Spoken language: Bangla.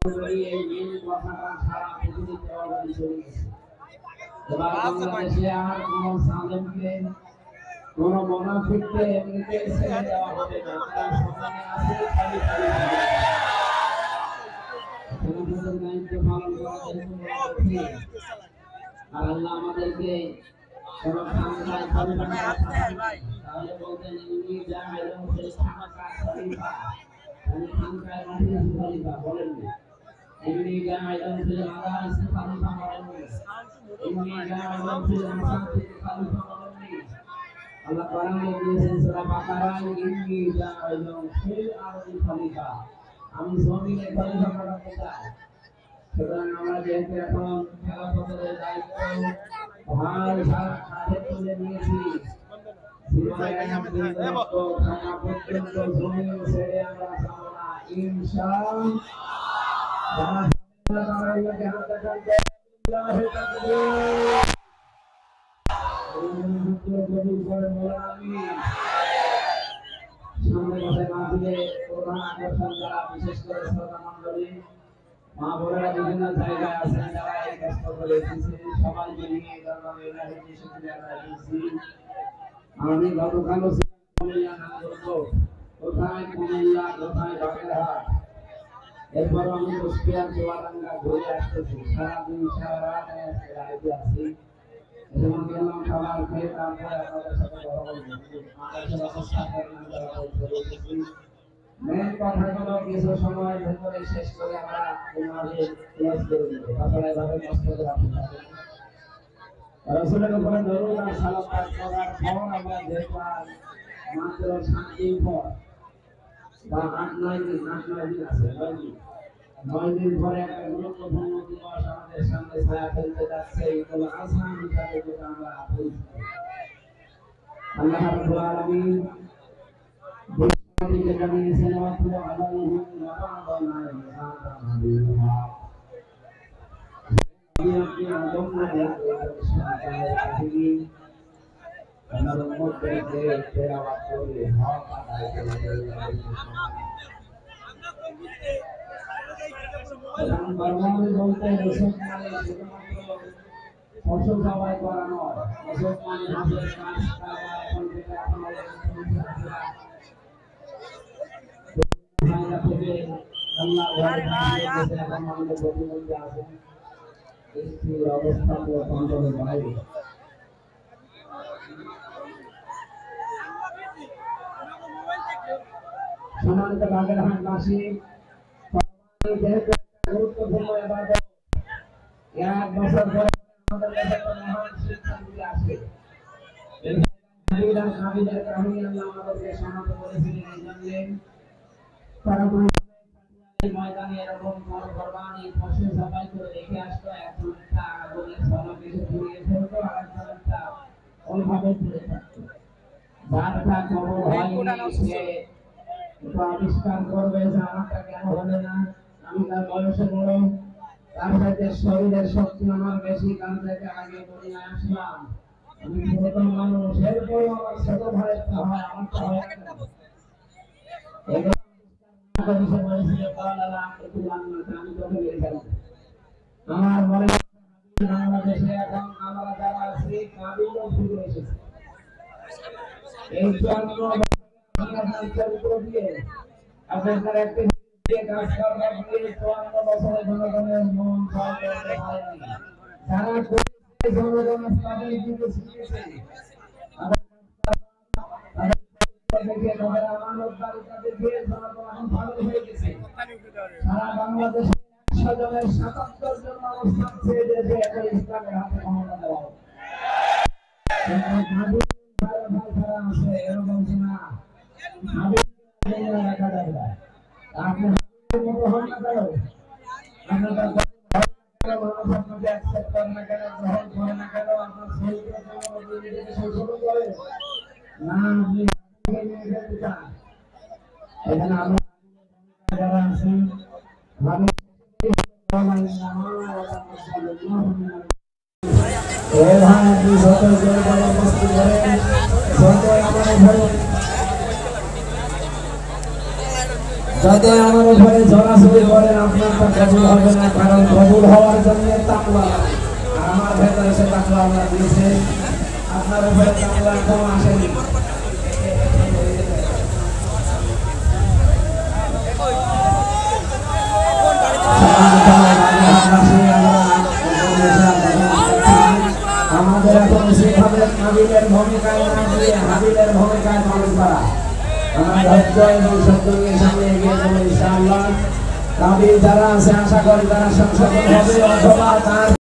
এই মেন কথাটা সারা পৃথিবীতে অলরেডি চলে গেছে। এবার বাংলাদেশে আর কোন সালেমকে কোন মুনাফিককে এমনিতে ছেড়ে দেওয়া হবে না। তার সামনে আছে খালি খালি খেলাধুলার দায়িত্ব পালন করা যেহেতু আর আল্লাহ আমাদেরকে কোন খানকায় পরিমাণ তাহলে বলতেন ইনি যা এবং সেই খানকা খলিফা আমি খানকায় মাটির খলিফা বলেননি ইনি যা এবং সেই মাদারিস খলিফা বলেননি ইনি যা এবং সেই মাসাজিদ খলিফা বলেননি আল্লাহ কোরআনে দিয়েছেন সূরা বাকারা ইনি যা এবং সেই আরবি খলিফা আমি জমিনে খলিফা বানাতে চাই। সুতরাং আমরা যেহেতু এখন খেলাফতের দায়িত্ব ভাই সারা কাঁধে তুলে নিয়েছি পর্যন্ত জমি ছেড়ে আমরা যাবো না ইনশাআল্লাহ। সামনে বসে মাহফিলে প্রধান আকর্ষণ যারা বিশেষ করে শ্রোতা মণ্ডলী মা বোনেরা বিভিন্ন জায়গায় আছেন যারা এই ব্যস্ত করে এসেছে সবাইকে নিয়ে দরবারে ইলাহি শুকরিয়া আদায় করছি। আমি গতকালও কুমিল্লা নাম করবো কোথায় কুমিল্লা কোথায় বাগেরহাট এরপর আমি কুষ্টিয়া চুয়াডাঙ্গা ঘুরে আসতেছি সারাদিন সারা রাত আজকে আছি যেমন গেলাম খাবার খেয়ে তারপরে আপনাদের সাথে কথা বলবো আমাদের ব্যবস্থা করেন মেন কথাগুলো কিছু সময়ের ভেতরে শেষ করে আমরা তোমাদের ক্লাস করে দেব তারপরে এভাবে কষ্ট করে আপনারা রাসূলের উপরে দরুদ আর সালাত পাঠ করার পর আমরা দেখলাম মাত্র 7 দিন পর বা 8-9 দিন আছে 9 দিন পরে একটা গুরুত্বপূর্ণ দিবস আমাদের সামনে ছায়া ফেলতে যাচ্ছে ঈদুল আযহা হিসেবে যেটা আমরা পরিচিত। আল্লাহ রাব্বুল আলামিন के कभी सलावत अलैहि व सल्लम ये अपने आदम में देखिए हमारे मुद्दे के तेरा वाक्य ले हक हम बरमान बोलते हैं रसूल माने शुरुआत फसल सवाई करानो रसूल माने हासिल काज करा এখন যেটা আপনারা अरे भाई আমাদের প্রতিবন্ধী আছে এই অবস্থা তো কন্ট্রোলে বাইরে সম্মানিত বাগেরহাটবাসী যেহেতু গুরুত্বপূর্ণ ইবাদত এক বছর পরে আমাদের কাছে মহান শিক্ষা দিয়ে আসে নবীরা সাহাবীদের কাহিনী আল্লাহ আমাদেরকে শোনাতে বলেছিলেন এই জানলেন তারা ময়দানে এরকম কোরবানি ফসল জবাই করে রেখে আসতো এখন একটা আগুনের ঝলক এসে পুড়িয়ে ফেলতো আর একটা ওইভাবে পুড়ে থাকতো যারটা খবর হয়নি সে একটু আবিষ্কার করবে যে আমারটা কেন হলো না আমি তার বয়সে বড় তার সাথে শরীরের শক্তি আমার বেশি কাল থেকে আগে দুনিয়ায় আসলাম আমি ছোট মানুষ এরপর আমার ছোট ভাইয়েরটা হয় আমারটা হয় না আমার মনে বাংলাদেশে এখন আমরা যারা আছি কাবিলও ফিরে এসেছে এই চরিত্র দিয়ে আপনার একটি কাজ করার দিয়ে 54 বছরের জনগণের মন জয় করতে পারেনি যারা জনগণের তাদের দিকে শিখেছে দেখে তাদের আমানতদারিতা দেখে জনগণ এখন ভালো হয়ে গেছে সারা বাংলাদেশে 100 জনের 77 জন মানুষ থাকছে দেশে এখন ইসলামের হাতে ক্ষমতা দেওয়া আছে এরকম কিনা রাখা যাবে না আপনি মতো হন না কেন আপনার মানুষ আপনাকে অ্যাকসেপ্ট করে না কেন গ্রহণ করে না কেন আপনার শরীরকে সংশোধন করে না আপনি এখানে আমরা যারা আছি ভাবি যত যাতে আমার উপরে জড়াজড়ি করেন আপনার তা কবুল হবে না, কারণ কবুল হওয়ার জন্য তাকওয়া লাগে। আর আমার ভেতরে সে তাকওয়া আল্লাহ দিয়েছে, আপনার উপরে তাকওয়া কম আসেনি। আমাদের এখন সেভাবে কাবিলের ভূমিকায় না দিয়ে হাবিলের ভূমিকায় পালন করা। আমরা ধৈর্য এবং সত্য নিয়ে সামনে এগিয়ে যাবো ইনশাআল্লাহ। কাবিল যারা আছে আশা করি তারা সংশোধন হবে অথবা তার